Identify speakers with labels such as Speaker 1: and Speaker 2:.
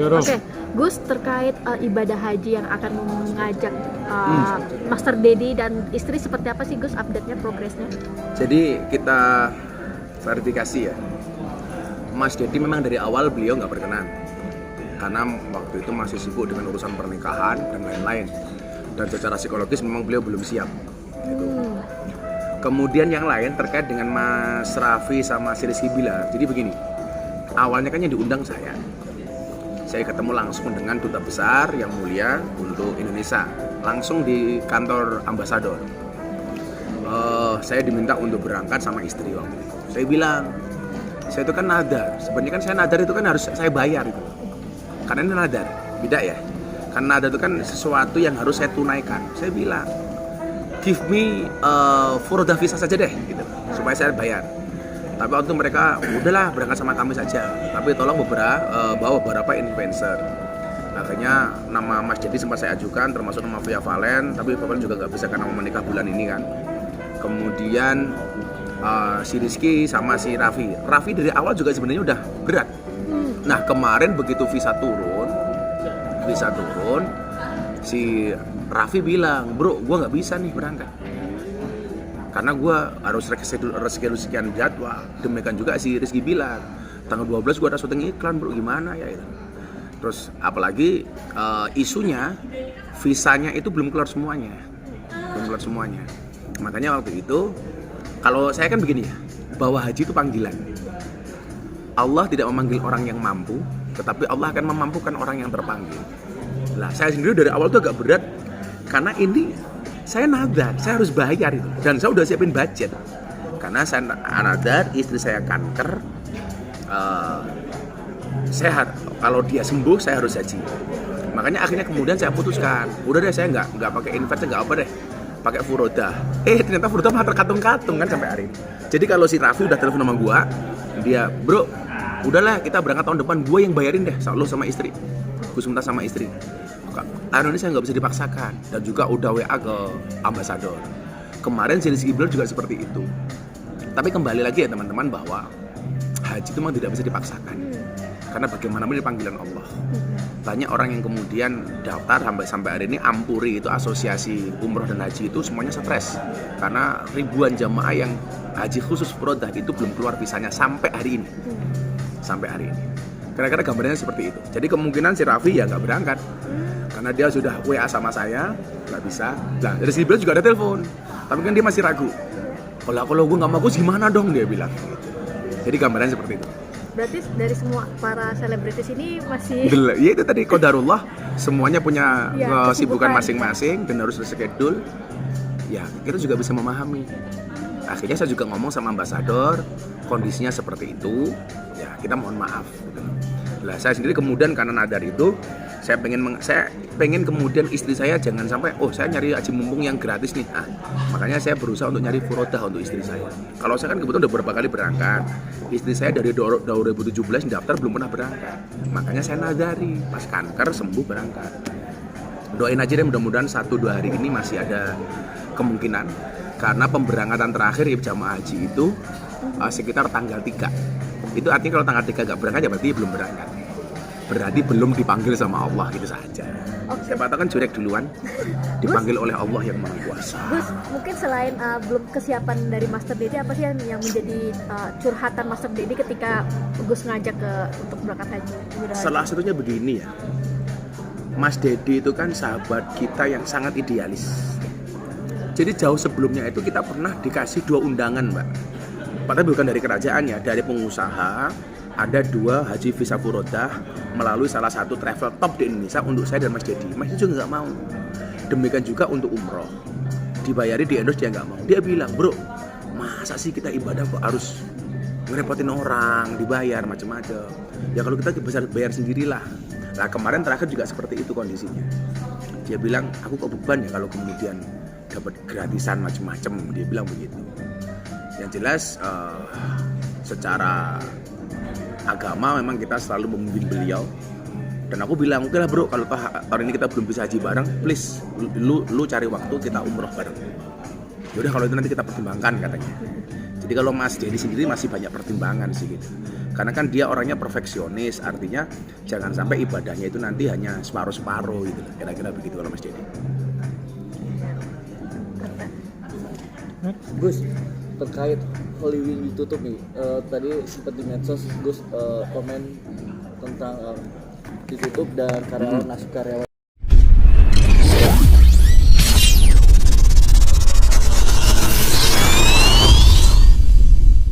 Speaker 1: Oke, Gus, terkait ibadah haji yang akan mengajak Master Dedi dan istri, seperti apa sih Gus update-nya, progresnya?
Speaker 2: Jadi kita verifikasi ya, Mas Dedi memang dari awal beliau nggak berkenan karena waktu itu masih sibuk dengan urusan pernikahan dan lain-lain, dan secara psikologis memang beliau belum siap gitu. Kemudian yang lain terkait dengan Mas Raffi sama si Rizky Bilar. Jadi begini, awalnya kan yang diundang saya ketemu langsung dengan duta besar yang mulia untuk Indonesia, langsung di kantor ambasador. Saya diminta untuk berangkat sama istri waktu itu. Saya bilang, saya itu kan nadar. Sebenarnya kan saya nadar itu kan harus saya bayar itu. Karena ini nadar, beda ya. Karena nadar itu kan sesuatu yang harus saya tunaikan. Saya bilang, give me furodah visa saja deh, gitu, supaya saya bayar. Tapi waktu mereka, udahlah berangkat sama kami saja. Tapi tolong bawa beberapa influencer. Akhirnya nama Mas Dedi sempat saya ajukan, termasuk nama Via Valen. Tapi Via Valen juga nggak bisa karena mau menikah bulan ini kan. Kemudian si Rizky sama si Raffi. Raffi dari awal juga sebenarnya udah berat. Nah kemarin begitu visa turun, si Raffi bilang, bro, gue nggak bisa nih berangkat. Karena gue harus reschedule sekian jadwal. Demikian juga si Rizky bilang, tanggal 12 gue ada syuting iklan, bro, gimana ya itu. Terus apalagi isunya visanya itu belum keluar semuanya. Makanya waktu itu, kalau saya kan begini ya, bahwa haji itu panggilan. Allah tidak memanggil orang yang mampu, tetapi Allah akan memampukan orang yang terpanggil. Nah, saya sendiri dari awal tuh agak berat, karena ini saya nadar, saya harus bayar itu, dan saya udah siapin budget. Karena saya nadar, istri saya kanker, kalau dia sembuh saya harus haji. Makanya akhirnya kemudian saya putuskan, udah deh saya nggak pakai invest, nggak apa deh, pakai furodah. Ternyata furodah malah terkatung-katung kan sampai hari ini. Jadi kalau si Raffi udah telepon sama gua, dia, bro, udahlah kita berangkat tahun depan, gua yang bayarin deh, lo sama istri. Gue minta sama istri. Ini saya nggak bisa dipaksakan, dan juga udah WA ke ambasador. Kemarin si Rizky Bilar juga seperti itu. Tapi kembali lagi ya teman-teman, bahwa haji itu memang tidak bisa dipaksakan. Karena bagaimanapun ini panggilan Allah. Banyak orang yang kemudian daftar sampai hari ini, Ampuri itu asosiasi umroh dan haji itu semuanya stres. Karena ribuan jamaah yang haji khusus furodah itu belum keluar visanya sampai hari ini. Kira-kira gambarnya seperti itu. Jadi kemungkinan si Raffi ya nggak berangkat. Karena dia sudah WA sama saya, nggak bisa. Nah, dari si Bilar juga ada telepon. Tapi kan dia masih ragu. Kalau gue nggak mau, gue gimana dong, dia bilang. Jadi gambarnya seperti itu.
Speaker 1: Berarti dari semua para selebritis ini masih...
Speaker 2: Ya itu tadi, qadarullah. Semuanya punya kesibukan
Speaker 1: kesibukan
Speaker 2: masing-masing dan harus reschedule. Ya, kita juga bisa memahami. Akhirnya saya juga ngomong sama ambasador, kondisinya seperti itu. Ya, kita mohon maaf. Lah, saya sendiri kemudian karena nadar itu, saya pengen kemudian istri saya jangan sampai, saya nyari haji mumpung yang gratis nih. Makanya saya berusaha untuk nyari furodah untuk istri saya. Kalau saya kan kebetulan udah beberapa kali berangkat. Istri saya dari 2017 daftar belum pernah berangkat. Makanya saya nadari, pas kanker sembuh berangkat. Doain aja deh, mudah-mudahan 1-2 hari ini masih ada kemungkinan. Karena pemberangkatan terakhir jamaah haji itu sekitar tanggal 3. Itu artinya kalau tanggal 3 gak berangkat ya berarti belum berangkat. Berarti belum dipanggil sama Allah, gitu saja. Siapa tahu kan jurek duluan, dipanggil oleh Allah yang Maha Kuasa.
Speaker 1: Gus, mungkin selain belum kesiapan dari Master Dedi, apa sih yang menjadi curhatan Master Dedi ketika Gus ngajak untuk berangkat haji?
Speaker 2: Salah satunya begini ya, Mas Dedi itu kan sahabat kita yang sangat idealis. Jadi jauh sebelumnya itu kita pernah dikasih 2 undangan, Mbak. Padahal bukan dari kerajaan ya, dari pengusaha. Ada 2 haji visa furodah melalui salah satu travel top di Indonesia untuk saya dan Mas Dedi. Mas Dedi juga nggak mau. Demikian juga untuk umroh, dibayari di endorse, dia nggak mau. Dia bilang, bro, masa sih kita ibadah kok harus ngerepotin orang, dibayar macam-macam. Ya kalau kita bisa bayar sendirilah. Nah kemarin terakhir juga seperti itu kondisinya. Dia bilang, aku kok beban ya kalau kemudian dapat gratisan macam-macam. Dia bilang begitu. Yang jelas secara agama memang kita selalu memimpin beliau. Dan aku bilang, oke lah bro, kalau tahun ini kita belum bisa haji bareng, please lu cari waktu kita umroh bareng. Yaudah kalau itu nanti kita pertimbangkan, katanya. Jadi kalau Mas Dedi sendiri masih banyak pertimbangan sih gitu. Karena kan dia orangnya perfeksionis, artinya jangan sampai ibadahnya itu nanti hanya separuh-separuh gitu. Kira-kira begitu kalau Mas Dedi.
Speaker 3: Gus, terkait Holy Wing ditutup nih, tadi sempat di medsos Gus komen tentang ditutup dan karyawan nasib karyawan